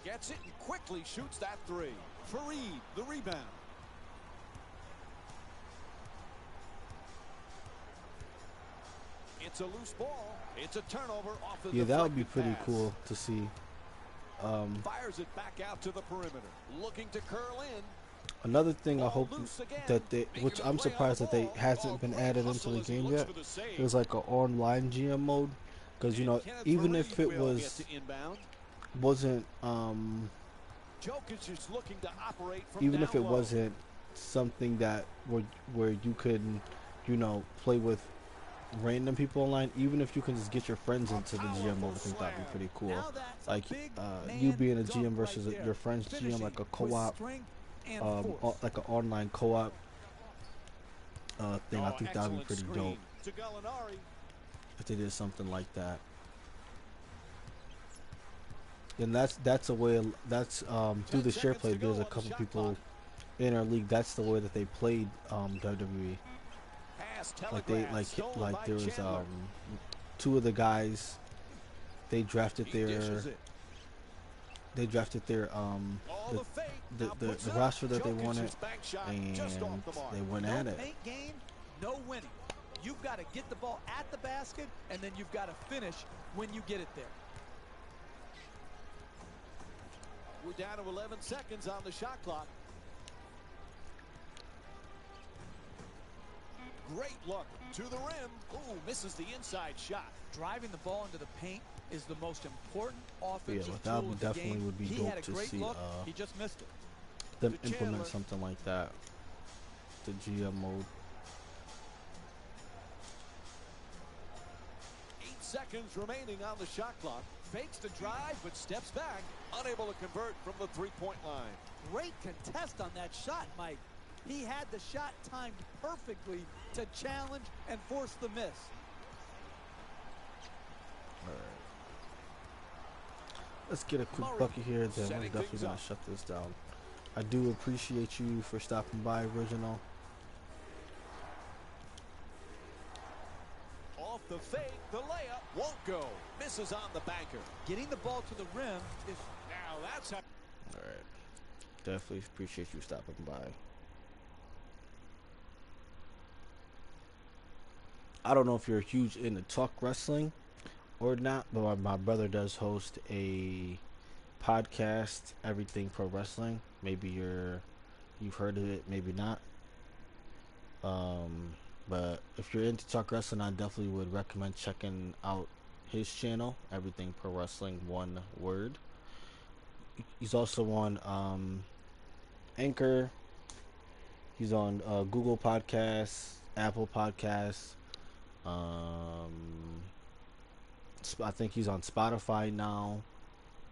gets it and quickly shoots that three. Fareed, the rebound. It's a loose ball. It's a turnover off the yeah, that would be deflected pretty pass. cool to see. Fires it back out to the perimeter. Looking to curl in. Another thing I Ball hope loose again. that they, Making which a I'm play on surprised the that they ball. hasn't been Great added into hustle the as he game looks yet. for the save. There's like an online GM mode, because And Kenneth even Fareed if it will was get to inbound. wasn't Jokic is looking to operate from even down if it low. wasn't something that where you could play with random people online, even if you can just get your friends into the GM mode, I think that'd be pretty cool. Now that's a Like big you man being a dunk GM versus right there. your friend's GM, Finishing like a with co-op, strength and force. like an online co-op thing. I Oh, think that would be excellent pretty screen dope to Gallinari. if they did something like that. And that's a way. That's through the share seconds play. to go There's a on the couple shot people clock. in our league. That's the way that they played WWE. Pass Like they telegraphed, stolen like by there was Chandler. two of the guys. They drafted He their dishes it. Oh, the the fake. the, Now the, puts the it up. roster that they Jokic's wanted, bank shot and just off the mark. they went No at it. paint game, no winning. You've got to get the ball at the basket, and then you've got to finish when you get it there. We're down to 11 seconds on the shot clock. Great look to the rim. Ooh, misses the inside shot. Driving the ball into the paint is the most important offensive but that tool of the definitely game. would be he dope had a to great see, look. He just missed it. Them To implement Chandler. something like that. The GM mode. 8 seconds remaining on the shot clock. Fakes the drive, but steps back. Unable to convert from the three-point line. Great contest on that shot, Mike. He had the shot timed perfectly to challenge and force the miss. Let's get a quick Murray bucket here, then we're setting definitely things gonna up. shut this down. I do appreciate you for stopping by, Original. Off the fake, the layup won't go. Misses on the banker. Getting the ball to the rim is Now that's how. Alright. Definitely appreciate you stopping by. I don't know if you're huge into talk wrestling or not, but my brother does host a podcast, Everything Pro Wrestling. Maybe you're you've heard of it, maybe not. But if you're into talk wrestling, I definitely would recommend checking out his channel, Everything Pro Wrestling, one word. He's also on Anchor. He's on Google Podcasts, Apple Podcasts. I think he's on Spotify now.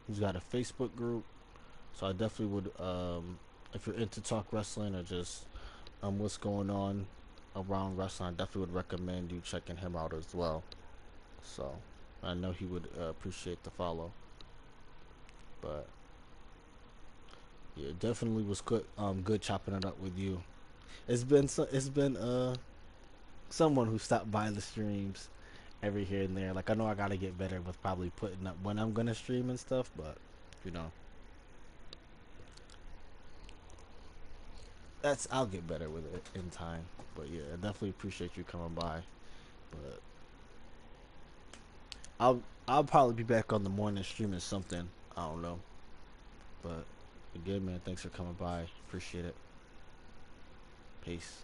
He's got a Facebook group. So I definitely would, if you're into talk wrestling or just what's going on around wrestling, I definitely would recommend you checking him out as well. So I know he would appreciate the follow. But yeah, it definitely was good. Good chopping it up with you. It's been someone who stopped by the streams every here and there. Like, I know I gotta get better with probably putting up when I'm gonna stream and stuff, but you know, I'll get better with it in time. But yeah, I definitely appreciate you coming by. But I'll probably be back on the morning streaming something. I don't know. But again, man, thanks for coming by. Appreciate it. Peace.